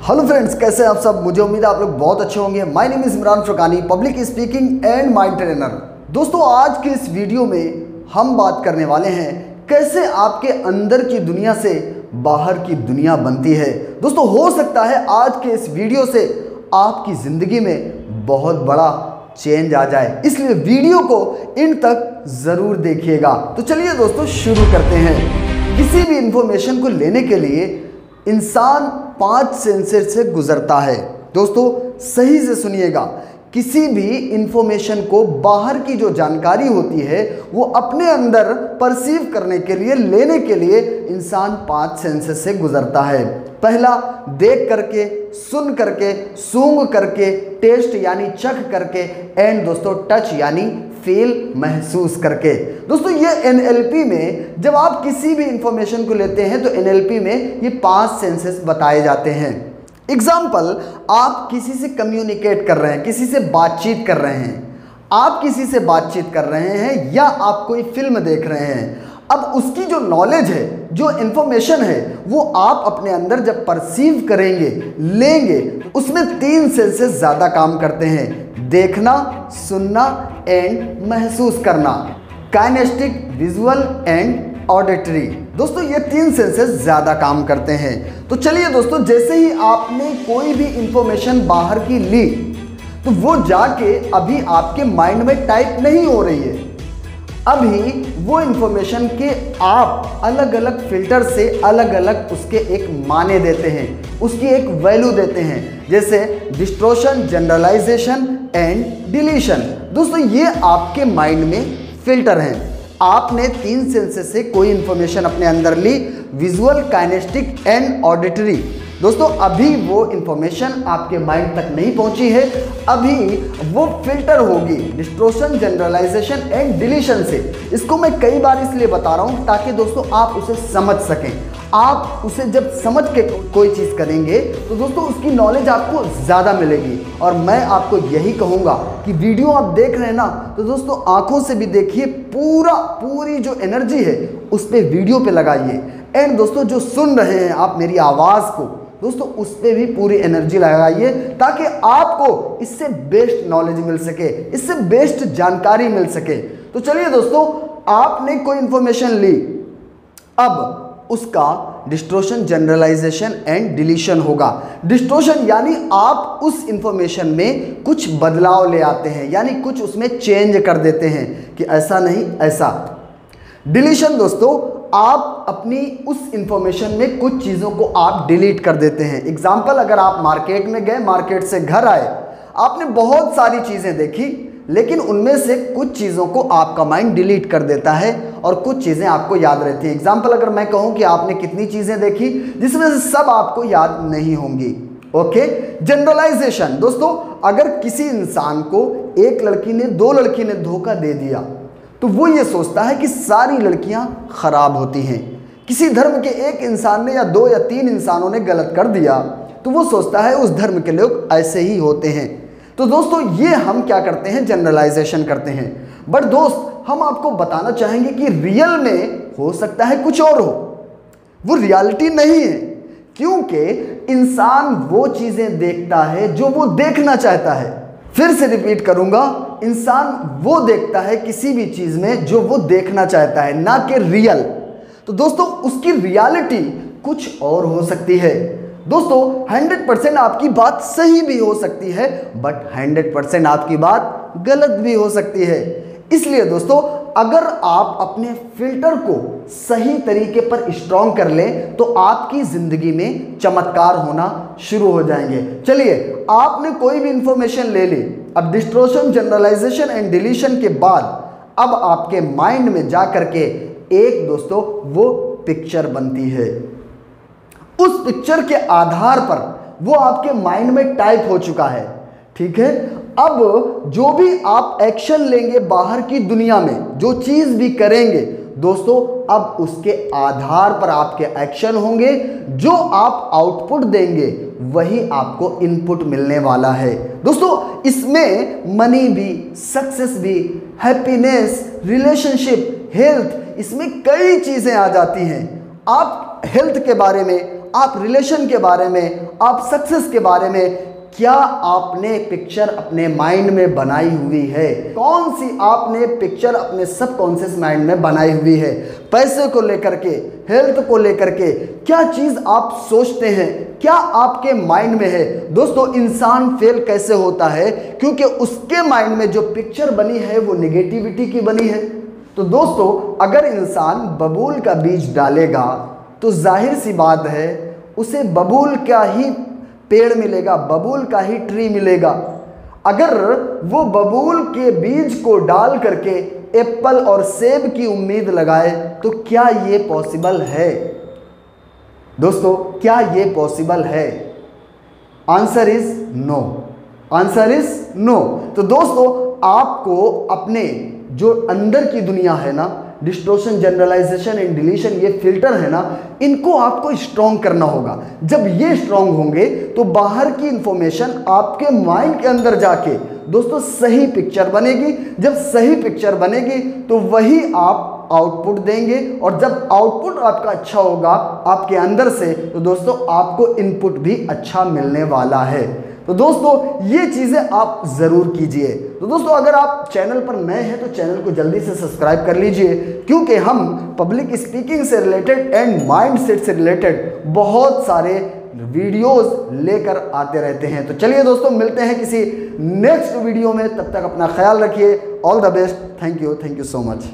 Hello friends, कैसे हैं आप सब। मुझे उम्मीद है आप लोग बहुत अच्छे होंगे। My name is Imran Farkani, public speaking and mind trainer. दोस्तों, आज के इस वीडियो में हम बात करने वाले हैं कैसे आपके अंदर की दुनिया से बाहर की दुनिया बनती है। दोस्तों, हो सकता है आज के इस वीडियो से आपकी ज़िंदगी में बहुत बड़ा चेंज आ जाए, इसलिए वीडियो को इन तक ज़रूर देखिएगा। तो चलिए दोस्तों, शुरू करते हैं। किसी भी इंफॉर्मेशन को लेने के लिए इंसान 5 सेंसर से गुजरता है। दोस्तों, सही से सुनिएगा, किसी भी इंफॉर्मेशन को बाहर की जो जानकारी होती है वो अपने अंदर परसीव करने के लिए, लेने के लिए इंसान 5 सेंसर से गुजरता है। पहला, देख करके, सुन करके, सूंघ करके, टेस्ट यानी चख करके, एंड दोस्तों टच यानी फील, महसूस करके। दोस्तों, ये एनएलपी में जब आप किसी भी इंफॉर्मेशन को लेते हैं तो एनएलपी में ये 5 सेंसेस बताए जाते हैं। एग्जाम्पल, आप किसी से कम्युनिकेट कर रहे हैं, किसी से बातचीत कर रहे हैं, आप किसी से बातचीत कर रहे हैं या आप कोई फिल्म देख रहे हैं। अब उसकी जो नॉलेज है, जो इंफॉर्मेशन है, वो आप अपने अंदर जब परसीव करेंगे, लेंगे, उसमें 3 सेंसेस ज़्यादा काम करते हैं: देखना, सुनना एंड महसूस करना। Kinaesthetic, visual and auditory. दोस्तों, ये 3 सेंसेस ज़्यादा काम करते हैं। तो चलिए दोस्तों, जैसे ही आपने कोई भी इंफॉर्मेशन बाहर की ली तो वो जाके अभी आपके माइंड में टाइप नहीं हो रही है। अभी वो इंफॉर्मेशन के आप अलग अलग फिल्टर से अलग अलग उसके एक माने देते हैं, उसकी एक वैल्यू देते हैं, जैसे डिस्टॉर्शन, जनरलाइजेशन एंड डिलीशन। दोस्तों, ये आपके माइंड में फिल्टर हैं। आपने 3 सेंसेस से कोई इंफॉर्मेशन अपने अंदर ली: विजुअल, काइनेस्टिक एंड ऑडिटरी। दोस्तों, अभी वो इंफॉर्मेशन आपके माइंड तक नहीं पहुंची है, अभी वो फिल्टर होगी डिस्टॉर्शन, जनरलाइजेशन एंड डिलीशन से। इसको मैं कई बार इसलिए बता रहा हूं ताकि दोस्तों आप उसे समझ सकें। आप उसे जब समझ के कोई चीज़ करेंगे तो दोस्तों उसकी नॉलेज आपको ज़्यादा मिलेगी। और मैं आपको यही कहूँगा कि वीडियो आप देख रहे हैं ना, तो दोस्तों आंखों से भी देखिए, पूरी जो एनर्जी है उस पर वीडियो पे लगाइए। एंड दोस्तों, जो सुन रहे हैं आप मेरी आवाज़ को, दोस्तों उस पर भी पूरी एनर्जी लगाइए ताकि आपको इससे बेस्ट नॉलेज मिल सके, इससे बेस्ट जानकारी मिल सके। तो चलिए दोस्तों, आपने कोई इंफॉर्मेशन ली, अब उसका डिस्टॉर्शन, जनरलाइजेशन एंड डिलीशन होगा। डिस्टॉर्शन यानी आप उस इंफॉर्मेशन में कुछ बदलाव ले आते हैं, यानी कुछ उसमें चेंज कर देते हैं कि ऐसा नहीं ऐसा। डिलीशन दोस्तों, आप अपनी उस इंफॉर्मेशन में कुछ चीज़ों को आप डिलीट कर देते हैं। एग्जाम्पल, अगर आप मार्केट में गए, मार्केट से घर आए, आपने बहुत सारी चीज़ें देखी, लेकिन उनमें से कुछ चीज़ों को आपका माइंड डिलीट कर देता है और कुछ चीज़ें आपको याद रहती हैं। एग्जाम्पल, अगर मैं कहूँ कि आपने कितनी चीज़ें देखी जिसमें से सब आपको याद नहीं होंगी। ओके। जनरलाइजेशन दोस्तों, अगर किसी इंसान को एक लड़की ने, 2 लड़की ने धोखा दे दिया तो वो ये सोचता है कि सारी लड़कियां खराब होती हैं। किसी धर्म के एक इंसान ने या 2 या 3 इंसानों ने गलत कर दिया तो वो सोचता है उस धर्म के लोग ऐसे ही होते हैं। तो दोस्तों, ये हम क्या करते हैं, जनरलाइजेशन करते हैं। बट दोस्त, हम आपको बताना चाहेंगे कि रियल में हो सकता है कुछ और हो, वो रियलिटी नहीं है, क्योंकि इंसान वो चीज़ें देखता है जो वो देखना चाहता है। फिर से रिपीट करूंगा, इंसान वो देखता है किसी भी चीज़ में जो वो देखना चाहता है, ना कि रियल। तो दोस्तों, उसकी रियलिटी कुछ और हो सकती है। दोस्तों, 100% आपकी बात सही भी हो सकती है, बट 100% आपकी बात गलत भी हो सकती है। इसलिए दोस्तों, अगर आप अपने फिल्टर को सही तरीके पर स्ट्रॉन्ग कर लें तो आपकी ज़िंदगी में चमत्कार होना शुरू हो जाएंगे। चलिए, आपने कोई भी इंफॉर्मेशन ले ली, अब डिस्टॉर्शन, जनरलाइजेशन एंड डिलीशन के बाद अब आपके माइंड में जा करके एक दोस्तों वो पिक्चर बनती है। उस पिक्चर के आधार पर वो आपके माइंड में टाइप हो चुका है। ठीक है। अब जो भी आप एक्शन लेंगे बाहर की दुनिया में, जो चीज़ भी करेंगे दोस्तों, अब उसके आधार पर आपके एक्शन होंगे। जो आप आउटपुट देंगे वही आपको इनपुट मिलने वाला है। दोस्तों, इसमें मनी भी, सक्सेस भी, हैप्पीनेस, रिलेशनशिप, हेल्थ, इसमें कई चीज़ें आ जाती हैं। आप हेल्थ के बारे में, आप रिलेशन के बारे में, आप सक्सेस के बारे में क्या आपने पिक्चर अपने माइंड में बनाई हुई है, कौन सी आपने पिक्चर अपने सबकॉन्शियस माइंड में बनाई हुई है, पैसे को लेकर के, हेल्थ को लेकर के, क्या चीज़ आप सोचते हैं, क्या आपके माइंड में है। दोस्तों इंसान फेल कैसे होता है, क्योंकि उसके माइंड में जो पिक्चर बनी है वो नेगेटिविटी की बनी है। तो दोस्तों अगर इंसान बबूल का बीज डालेगा तो जाहिर सी बात है उसे बबूल का ही पेड़ मिलेगा, बबूल का ही ट्री मिलेगा। अगर वो बबूल के बीज को डाल करके एप्पल और सेब की उम्मीद लगाए तो क्या ये पॉसिबल है? दोस्तों क्या ये पॉसिबल है? Answer is no, answer is no. तो दोस्तों आपको अपने जो अंदर की दुनिया है ना, डिस्टोर्शन, जनरलाइजेशन एंड डिलीशन, ये फिल्टर है ना, इनको आपको स्ट्रॉन्ग करना होगा। जब ये स्ट्रॉन्ग होंगे तो बाहर की इंफॉर्मेशन आपके माइंड के अंदर जाके दोस्तों सही पिक्चर बनेगी। जब सही पिक्चर बनेगी तो वही आप आउटपुट देंगे, और जब आउटपुट आपका अच्छा होगा आपके अंदर से तो दोस्तों आपको इनपुट भी अच्छा मिलने वाला है। तो दोस्तों ये चीज़ें आप ज़रूर कीजिए। तो दोस्तों अगर आप चैनल पर नए हैं तो चैनल को जल्दी से सब्सक्राइब कर लीजिए, क्योंकि हम पब्लिक स्पीकिंग से रिलेटेड एंड माइंड सेट से रिलेटेड बहुत सारे वीडियोस लेकर आते रहते हैं। तो चलिए दोस्तों मिलते हैं किसी नेक्स्ट वीडियो में, तब तक अपना ख्याल रखिए। All the best, thank you so much.